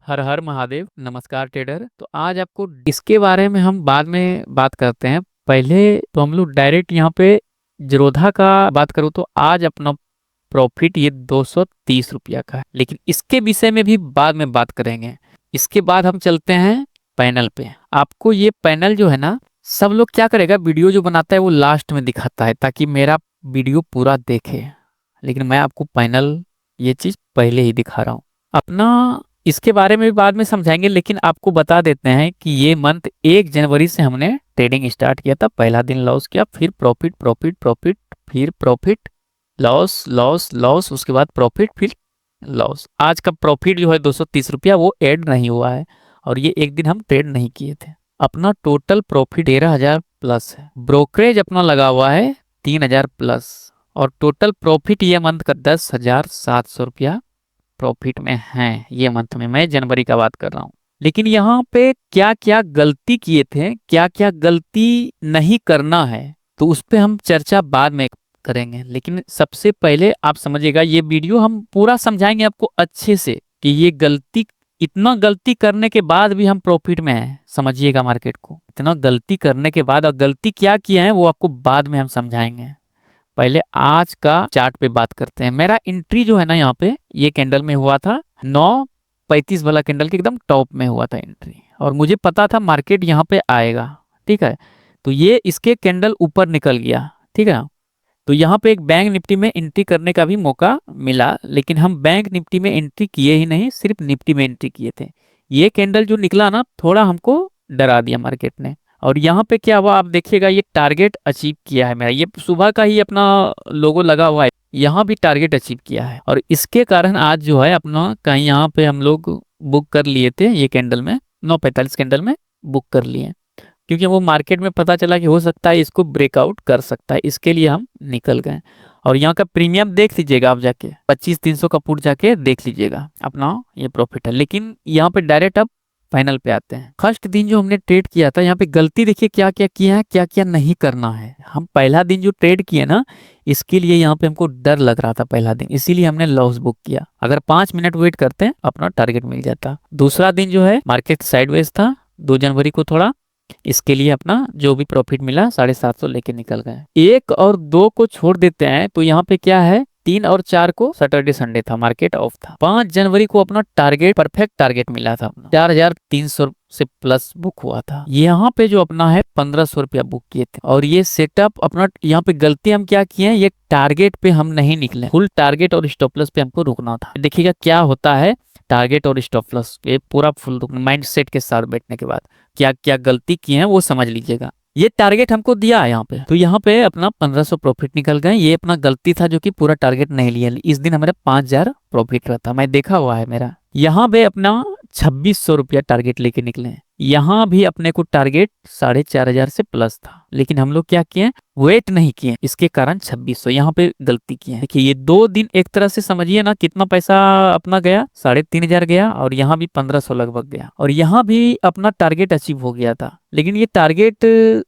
हर हर महादेव। नमस्कार ट्रेडर। तो आज आपको इसके बारे में हम बाद में बात करते हैं। पहले तो हम लोग डायरेक्ट यहाँ पे जरोधा का बात करूँ तो आज अपना प्रॉफिट ये 230 रुपया का है, लेकिन इसके विषय में भी बाद में बात करेंगे। इसके बाद हम चलते हैं पैनल पे। आपको ये पैनल जो है ना, सब लोग क्या करेगा, वीडियो जो बनाता है वो लास्ट में दिखाता है ताकि मेरा वीडियो पूरा देखे, लेकिन मैं आपको पैनल ये चीज पहले ही दिखा रहा हूँ अपना। इसके बारे में भी बाद में समझाएंगे, लेकिन आपको बता देते हैं कि ये मंथ 1 जनवरी से हमने ट्रेडिंग स्टार्ट किया था। पहला दिन लॉस किया, फिर प्रॉफिट प्रॉफिट प्रॉफिट, फिर प्रॉफिट, लॉस लॉस लॉस, उसके बाद प्रॉफिट, फिर लॉस। आज का प्रॉफिट जो है 230 रुपया वो ऐड नहीं हुआ है, और ये एक दिन हम ट्रेड नहीं किए थे। अपना टोटल प्रॉफिट 13,000 प्लस है। ब्रोकरेज अपना लगा हुआ है 3,000 प्लस, और टोटल प्रॉफिट ये मंथ का 10,700 रुपया प्रॉफिट में है। ये मंथ में, मैं जनवरी का बात कर रहा हूँ। लेकिन यहाँ पे क्या क्या गलती किए थे, क्या क्या गलती नहीं करना है, तो उस पे हम चर्चा बाद में करेंगे। लेकिन सबसे पहले आप समझिएगा, ये वीडियो हम पूरा समझाएंगे आपको अच्छे से कि ये गलती, इतना गलती करने के बाद भी हम प्रॉफिट में हैं। समझिएगा मार्केट को, इतना गलती करने के बाद, और गलती क्या किया है वो आपको बाद में हम समझाएंगे। पहले आज का चार्ट पे बात करते हैं। मेरा एंट्री जो है ना, यहाँ पे ये कैंडल में हुआ था 9:35 वाला कैंडल के एकदम टॉप में हुआ था एंट्री, और मुझे पता था मार्केट यहाँ पे आएगा। ठीक है, तो ये इसके कैंडल ऊपर निकल गया। ठीक है, तो यहाँ पे एक बैंक निफ्टी में एंट्री करने का भी मौका मिला, लेकिन हम बैंक निफ्टी में एंट्री किए ही नहीं, सिर्फ निफ्टी में एंट्री किए थे। ये कैंडल जो निकला ना, थोड़ा हमको डरा दिया मार्केट ने। और यहाँ पे क्या हुआ आप देखिएगा, ये टारगेट अचीव किया है मेरा। ये सुबह का ही अपना लोगो लगा हुआ है, यहाँ भी टारगेट अचीव किया है, और इसके कारण आज जो है अपना कहीं यहाँ पे हम लोग बुक कर लिए थे। ये कैंडल में 9:45 कैंडल में बुक कर लिए, क्योंकि वो मार्केट में पता चला कि हो सकता है इसको ब्रेकआउट कर सकता है, इसके लिए हम निकल गए। और यहाँ का प्रीमियम देख लीजिएगा आप जाके, 25,300 का पुट जाके देख लीजिएगा अपना, ये प्रॉफिट है। लेकिन यहाँ पे डायरेक्ट अब फाइनल पे आते हैं। फर्स्ट दिन जो हमने ट्रेड किया था, यहाँ पे गलती देखिए क्या क्या किया है, क्या क्या नहीं करना है। हम पहला दिन जो ट्रेड किए ना, इसके लिए यहाँ पे हमको डर लग रहा था पहला दिन, इसीलिए हमने लॉस बुक किया। अगर 5 मिनट वेट करते हैं अपना टारगेट मिल जाता। दूसरा दिन जो है मार्केट साइडवेज था 2 जनवरी को, थोड़ा इसके लिए अपना जो भी प्रॉफिट मिला 750 लेके निकल गए। 1 और 2 को छोड़ देते हैं तो यहाँ पे क्या है, 3 और 4 को सैटरडे संडे था, मार्केट ऑफ था। 5 जनवरी को अपना टारगेट, परफेक्ट टारगेट मिला था अपना, 4,300 से प्लस बुक हुआ था। यहाँ पे जो अपना है 1,500 रुपया बुक किए थे। और ये सेटअप अपना, यहाँ पे गलती हम क्या किए हैं, ये टारगेट पे हम नहीं निकले, फुल टारगेट और स्टॉप लॉस पे हमको रुकना था। देखिएगा क्या होता है, टारगेट और स्टॉप लॉस पे पूरा फुल माइंड सेट के साथ बैठने के बाद क्या क्या गलती की है वो समझ लीजिएगा। ये टारगेट हमको दिया है यहाँ पे, तो यहाँ पे अपना 1,500 प्रॉफिट निकल गए। ये अपना गलती था जो कि पूरा टारगेट नहीं लिया। इस दिन हमारे 5,000 प्रॉफिट रहता, मैं देखा हुआ है मेरा। यहाँ पे अपना 2,600 रुपया टारगेट लेके निकले हैं। यहाँ भी अपने को टारगेट 4,500 से प्लस था, लेकिन हम लोग क्या किए, वेट नहीं किए, इसके कारण 2,600 यहाँ पे गलती की है। देखिए ये 2 दिन एक तरह से समझिए ना, कितना पैसा अपना गया, 3,500 गया, और यहाँ भी 1,500 लगभग गया। और यहाँ भी अपना टारगेट अचीव हो गया था, लेकिन ये टारगेट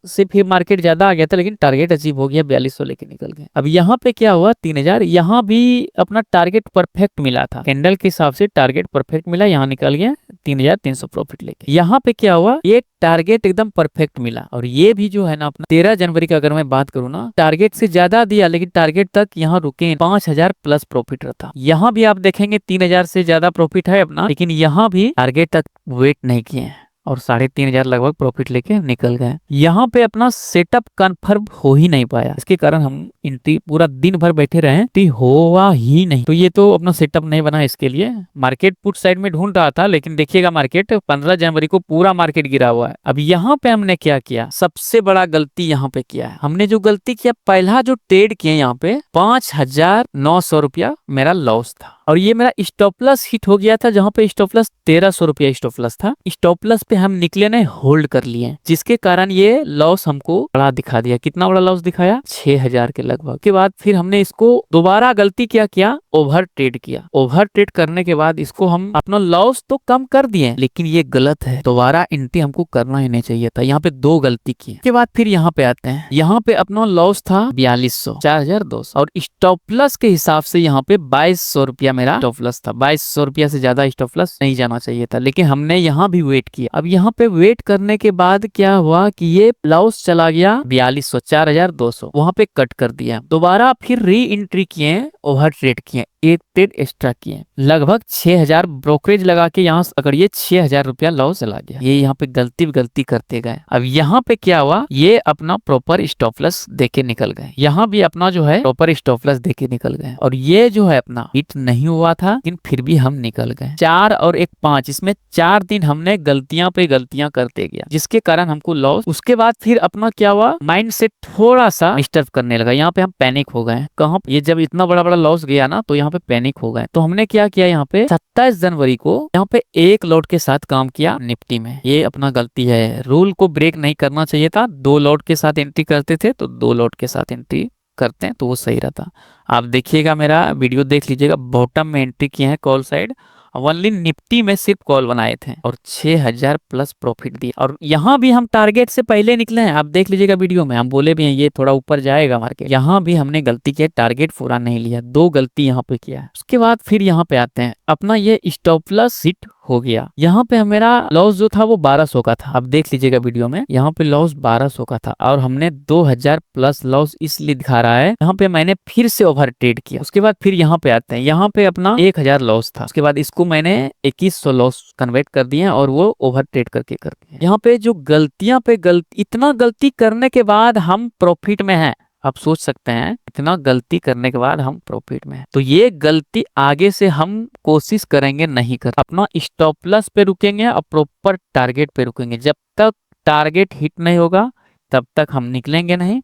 से फिर मार्केट ज्यादा आ गया था, लेकिन टारगेट अचीव हो गया, 4,200 लेके निकल गए। अब यहाँ पे क्या हुआ, 3,000, यहाँ भी अपना टारगेट परफेक्ट मिला था, कैंडल के हिसाब से टारगेट परफेक्ट मिला, यहाँ निकल गया 3,300 प्रॉफिट लेके। यहाँ पे क्या हुआ, एक टारगेट एकदम परफेक्ट मिला। और ये भी जो है ना अपना 13 जनवरी का अगर मैं बात करूँ ना, टारगेट से ज्यादा दिया, लेकिन टारगेट तक यहाँ रुके, 5,000 प्लस प्रॉफिट रहता। यहाँ भी आप देखेंगे 3,000 से ज्यादा प्रॉफिट है अपना, लेकिन यहाँ भी टारगेट तक वेट नहीं किए हैं, और 3,500 लगभग प्रॉफिट लेके निकल गए। यहाँ पे अपना सेटअप कंफर्म हो ही नहीं पाया, इसके कारण हम एंट्री पूरा दिन भर बैठे रहे, एंट्री हुआ ही नहीं। तो ये तो अपना सेटअप नहीं बना, इसके लिए मार्केट पुट साइड में ढूंढ रहा था, लेकिन देखिएगा मार्केट 15 जनवरी को पूरा मार्केट गिरा हुआ है। अब यहाँ पे हमने क्या किया, सबसे बड़ा गलती यहाँ पे किया है हमने, जो गलती किया, पहला जो ट्रेड किया यहाँ पे 5,900 रुपया मेरा लॉस था, और ये मेरा स्टॉप लॉस हिट हो गया था, जहां पे स्टॉप लॉस 1,300 रुपया स्टॉप लॉस था। स्टॉप लॉस पे हम निकले नहीं, होल्ड कर लिए, जिसके कारण ये लॉस हमको बड़ा दिखा दिया। कितना बड़ा लॉस दिखाया, 6,000 के लगभग। के बाद फिर हमने इसको दोबारा गलती क्या, ओवर ट्रेड किया। ओवर ट्रेड करने के बाद इसको हम अपना लॉस तो कम कर दिए, लेकिन ये गलत है, दोबारा एंट्री हमको करना ही नहीं चाहिए था। यहाँ पे 2 गलती की। के बाद फिर यहाँ पे आते हैं, यहाँ पे अपना लॉस था 4,200, 4,200, और स्टॉप लॉस के हिसाब से यहाँ पे 2,200 रुपया मेरा स्टॉप लॉस था। 2200 रुपया से ज्यादा स्टॉप लॉस नहीं जाना चाहिए था, लेकिन हमने यहाँ भी वेट किया। अब यहाँ पे वेट करने के बाद क्या हुआ कि ये लॉस चला गया 4200, 4200, वहां पे कट कर दिया। दोबारा फिर री एंट्री किए, ओवर ट्रेड किए, एक ट्रेड एक्स्ट्रा किए, लगभग 6000 ब्रोकरेज लगा के यहाँ अगर ये 6000 रुपया लॉस चला गया। ये यहाँ पे गलती करते गए। अब यहाँ पे क्या हुआ, ये अपना प्रॉपर स्टॉप लॉस देके निकल गए। यहाँ भी अपना जो है प्रॉपर स्टॉप लॉस देके निकल गए, और ये जो है अपना हिट नहीं हुआ था, लेकिन फिर भी हम निकल गए। 4 और 1 5, इसमें 4 दिन हमने गलतियां पे गलतियां करते गया, जिसके कारण हमको लॉस। उसके बाद फिर अपना क्या हुआ, माइंड सेट थोड़ा सा डिस्टर्ब करने लगा। यहाँ पे हम पैनिक हो गए। कहाँ, ये जब इतना बड़ा बड़ा लॉस गया ना, तो यहाँ पे पैनिक हो गए। तो हमने क्या किया, यहाँ पे 27 जनवरी को यहाँ पे एक लॉट के साथ काम किया निफ्टी में। ये अपना गलती है, रूल को ब्रेक नहीं करना चाहिए था। 2 लॉट के साथ एंट्री करते थे, तो 2 लॉट के साथ एंट्री करते हैं तो वो सही रहता। आप देखिएगा, मेरा वीडियो देख लीजिएगा, बॉटम में एंट्री किए हैं कॉल साइड, ओनली निफ्टी में सिर्फ कॉल बनाए थे और 6000 प्लस प्रॉफिट दिया। और यहाँ भी हम टारगेट से पहले निकले हैं। आप देख लीजिएगा वीडियो में, हम बोले भी हैं ये थोड़ा ऊपर जाएगा मार्केट। यहाँ भी हमने गलती की, टारगेट पूरा नहीं लिया, 2 गलती यहाँ पे किया है। उसके बाद फिर यहाँ पे आते हैं, अपना ये स्टॉप लॉस हिट हो गया। यहाँ पे मेरा लॉस जो था वो 1200 का था। आप देख लीजिएगा वीडियो में, यहाँ पे लॉस 1200 का था और हमने 2000 प्लस लॉस इसलिए दिखा रहा है। यहाँ पे मैंने फिर से ओवर ट्रेड किया। उसके बाद फिर यहाँ पे आते हैं, यहाँ पे अपना 1000 लॉस था। उसके बाद इसको मैंने 2100 लॉस कन्वर्ट कर दिए और वो ओवर ट्रेड करके करते हैं। यहाँ पे जो गलतियां पे गलती, इतना गलती करने के बाद हम प्रॉफिट में हैं। आप सोच सकते हैं, इतना गलती करने के बाद हम प्रॉफिट में हैं। तो ये गलती आगे से हम कोशिश करेंगे नहीं कर, अपना स्टॉप लॉस पे रुकेंगे और प्रॉपर टारगेट पे रुकेंगे। जब तक टारगेट हिट नहीं होगा तब तक हम निकलेंगे नहीं,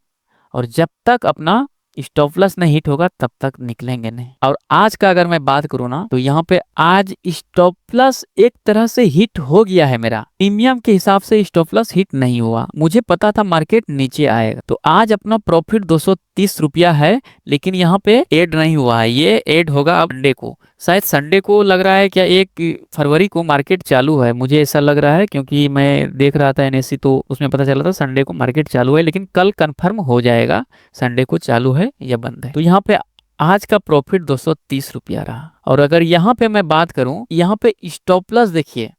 और जब तक अपना स्टॉप लॉस नहीं हिट होगा तब तक निकलेंगे नहीं। और आज का अगर मैं बात करूँ ना, तो यहाँ पे आज स्टॉप लॉस एक तरह से हिट हो गया है। मेरा प्रीमियम के हिसाब से स्टॉप लॉस हिट नहीं हुआ। मुझे पता था मार्केट नीचे आएगा, तो आज अपना प्रॉफिट 230 रुपया है, लेकिन यहाँ पे ऐड नहीं हुआ है। ये ऐड होगा अब संडे को, शायद संडे को लग रहा है, क्या 1 फरवरी को मार्केट चालू है, मुझे ऐसा लग रहा है, क्योंकि मैं देख रहा था NSE, तो उसमें पता चला था संडे को मार्केट चालू है। लेकिन कल कंफर्म हो जाएगा संडे को चालू है या बंद है। तो यहाँ पे आज का प्रॉफिट 230 रुपया रहा। और अगर यहाँ पे मैं बात करूं, यहाँ पे स्टॉप लॉस देखिए,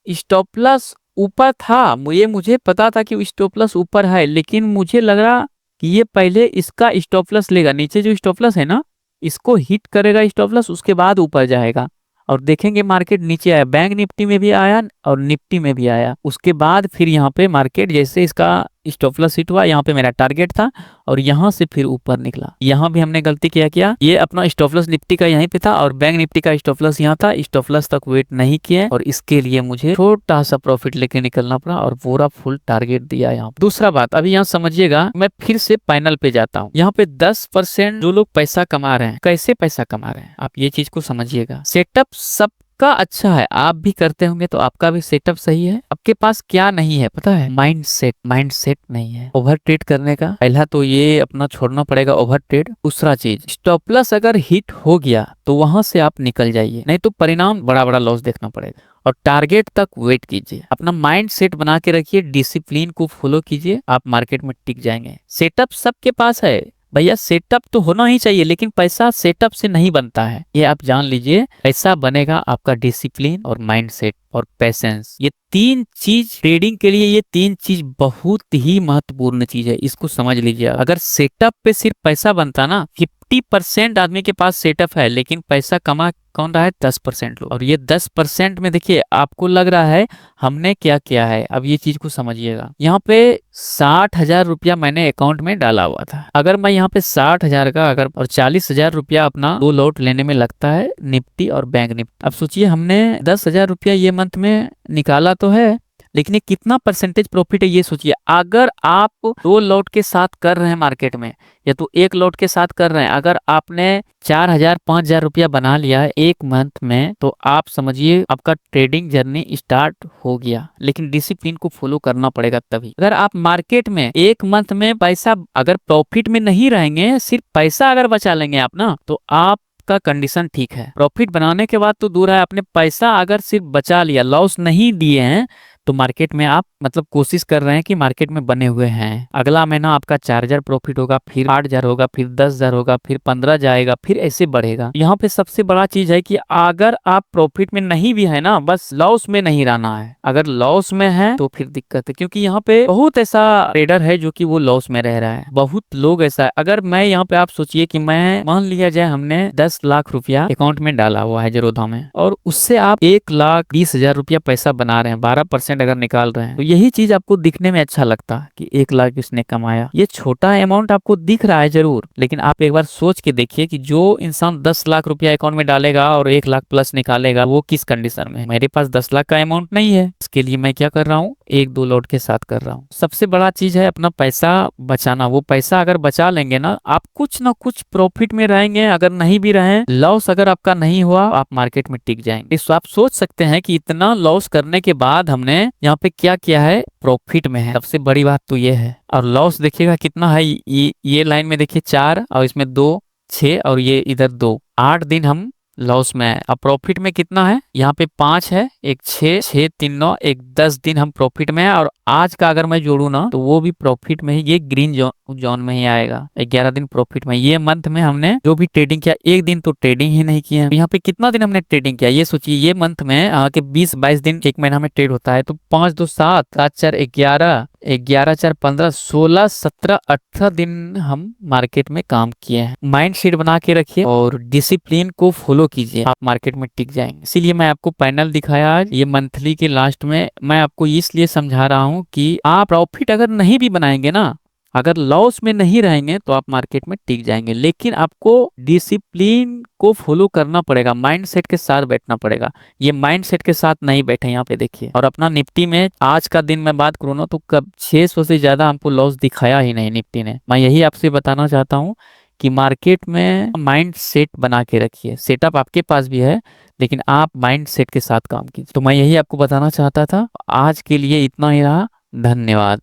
स्टॉप लॉस ऊपर था। मुझे पता था कि स्टॉप लॉस ऊपर है, लेकिन मुझे लग रहा कि ये पहले इसका स्टॉप लॉस लेगा, नीचे जो स्टॉप लॉस है ना, इसको हिट करेगा स्टॉप लॉस, उसके बाद ऊपर जाएगा। और देखेंगे मार्केट नीचे आया, बैंक निफ्टी में भी आया और निफ्टी में भी आया। उसके बाद फिर यहाँ पे मार्केट जैसे इसका स्टॉप लॉस हिट हुआ, यहाँ पे मेरा टारगेट था और यहाँ से फिर ऊपर निकला। यहाँ भी हमने गलती किया, ये अपना स्टॉप लॉस निफ्टी का यहीं पे था और बैंक निफ्टी का स्टॉप लॉस यहाँ था। स्टॉप लॉस तक वेट नहीं किए और इसके लिए मुझे छोटा सा प्रॉफिट लेके निकलना पड़ा और पूरा फुल टारगेट दिया। यहाँ दूसरा बात, अभी यहाँ समझिएगा, मैं फिर से पैनल पे जाता हूँ। यहाँ पे 10% जो लोग पैसा कमा रहे हैं, कैसे पैसा कमा रहे हैं, आप ये चीज को समझिएगा। सेटअप सबका अच्छा है, आप भी करते होंगे तो आपका भी सेटअप सही है। आपके पास क्या नहीं है पता है, माइंड सेट नहीं है ओवर ट्रेड करने का। पहला तो ये अपना छोड़ना पड़ेगा ओवर ट्रेड। दूसरा चीज, स्टॉप लॉस अगर हिट हो गया तो वहां से आप निकल जाइए, नहीं तो परिणाम बड़ा बड़ा लॉस देखना पड़ेगा। और टारगेट तक वेट कीजिए, अपना माइंड सेट बना के रखिए, डिसिप्लिन को फॉलो कीजिए, आप मार्केट में टिक जाएंगे। सेटअप सबके पास है भैया, सेटअप तो होना ही चाहिए, लेकिन पैसा सेटअप से नहीं बनता है, ये आप जान लीजिए। पैसा बनेगा आपका डिसिप्लिन और माइंडसेट और पेशेंस। ये 3 चीज ट्रेडिंग के लिए, ये 3 चीज बहुत ही महत्वपूर्ण चीज है, इसको समझ लीजिए। अगर सेटअप पे सिर्फ पैसा बनता ना, 50% आदमी के पास सेटअप है, लेकिन पैसा कमा कौन रहा है, 10% लोग। और ये 10% में देखिए, आपको लग रहा है हमने क्या किया है, अब ये चीज को समझिएगा। यहाँ पे 60,000 रुपया मैंने अकाउंट में डाला हुआ था। अगर मैं यहाँ पे 60,000 का अगर और 40,000 रुपया अपना 2 लॉट लेने में लगता है निफ्टी और बैंक निफ्टी। अब सोचिए, हमने 10,000 रुपया ये मंथ में निकाला तो है, लेकिन ये कितना परसेंटेज प्रॉफिट है ये सोचिए। अगर आप 2 लॉट के साथ कर रहे हैं मार्केट में, या तो 1 लॉट के साथ कर रहे हैं, अगर आपने 4,000 5,000 रुपया बना लिया है 1 मंथ में, तो आप समझिए आपका ट्रेडिंग जर्नी स्टार्ट हो गया। लेकिन डिसिप्लिन को फॉलो करना पड़ेगा तभी। अगर आप मार्केट में 1 मंथ में पैसा अगर प्रॉफिट में नहीं रहेंगे, सिर्फ पैसा अगर बचा लेंगे आप ना, तो आप का कंडीशन ठीक है। प्रॉफिट बनाने के बाद तो दूर है, आपने पैसा अगर सिर्फ बचा लिया, लॉस नहीं दिए हैं, तो मार्केट में आप मतलब कोशिश कर रहे हैं कि मार्केट में बने हुए हैं। अगला महीना आपका 4,000 प्रॉफिट होगा, फिर 8,000 होगा, फिर 10,000 होगा, फिर 15 जाएगा, फिर ऐसे बढ़ेगा। यहाँ पे सबसे बड़ा चीज है कि अगर आप प्रॉफिट में नहीं भी है ना, बस लॉस में नहीं रहना है। अगर लॉस में है तो फिर दिक्कत है, क्योंकि यहाँ पे बहुत ऐसा ट्रेडर है जो कि वो लॉस में रह रहा है। बहुत लोग ऐसा है। अगर मैं यहाँ पे आप सोचिए कि मैं मान लिया जाए हमने 10 लाख रुपया अकाउंट में डाला हुआ है ज़ीरोधा में, और उससे आप 1,20,000 रुपया पैसा बना रहे हैं, 12% अगर निकाल रहे हैं, तो यही चीज आपको दिखने में अच्छा लगता है कि 1 लाख इसने कमाया। ये छोटा अमाउंट आपको दिख रहा है जरूर, लेकिन आप एक बार सोच के देखिए कि जो इंसान 10 लाख रुपया अकाउंट में डालेगा और 1 लाख प्लस निकालेगा, वो किस कंडीशन में है। मेरे पास 10 लाख का अमाउंट नहीं है, इसके लिए मैं क्या कर रहा हूँ, 1-2 लॉट के साथ कर रहा हूँ। सबसे बड़ा चीज है अपना पैसा बचाना। वो पैसा अगर बचा लेंगे ना, आप कुछ ना कुछ प्रॉफिट में रहेंगे। अगर नहीं भी रहे, लॉस अगर आपका नहीं हुआ, आप मार्केट में टिक जाएंगे। तो आप सोच सकते हैं कि इतना लॉस करने के बाद हमने यहाँ पे क्या किया है, प्रॉफिट में है। सबसे बड़ी बात तो ये है। और लॉस देखिएगा कितना है, ये लाइन में देखिए 4 और इसमें 2, 6 और ये इधर 2, 8 दिन हम लॉस में है। अब प्रॉफिट में कितना है, यहाँ पे 5 है, एक 6, 6 3 9, एक 10 दिन हम प्रॉफिट में है। और आज का अगर मैं जोड़ू ना, तो वो भी प्रॉफिट में ही, ये ग्रीन जोन में ही आएगा। 11 दिन प्रॉफिट में। ये मंथ में हमने जो भी ट्रेडिंग किया, एक दिन तो ट्रेडिंग ही नहीं किया। यहाँ पे कितना दिन हमने ट्रेडिंग किया, ये सोचिए। ये मंथ में के 20-22 दिन एक महीना में ट्रेड होता है, तो 5 2 7 7 4 11, 11 4 15 16 17 18 दिन हम मार्केट में काम किए हैं। माइंड सेट बना के रखिए और डिसिप्लिन को फॉलो कीजिए, आप मार्केट में टिक जाएंगे। इसीलिए मैं आपको पैनल दिखाया आज। ये मंथली के लास्ट में मैं आपको इसलिए समझा रहा हूँ कि आप प्रॉफिट अगर नहीं भी बनाएंगे ना, अगर लॉस में नहीं रहेंगे, तो आप मार्केट में टिक जाएंगे। लेकिन आपको डिसिप्लिन को फॉलो करना पड़ेगा, माइंडसेट के साथ बैठना पड़ेगा। ये माइंडसेट के साथ नहीं बैठे यहाँ पे देखिए। और अपना निफ्टी में आज का दिन मैं बात करूँ ना, तो कब 600 से ज्यादा हमको लॉस दिखाया ही नहीं निफ्टी ने। मैं यही आपसे बताना चाहता हूँ कि मार्केट में माइंड सेट बना के रखिए। सेटअप आपके पास भी है, लेकिन आप माइंड सेट के साथ काम कीजिए। तो मैं यही आपको बताना चाहता था। आज के लिए इतना ही रहा। धन्यवाद।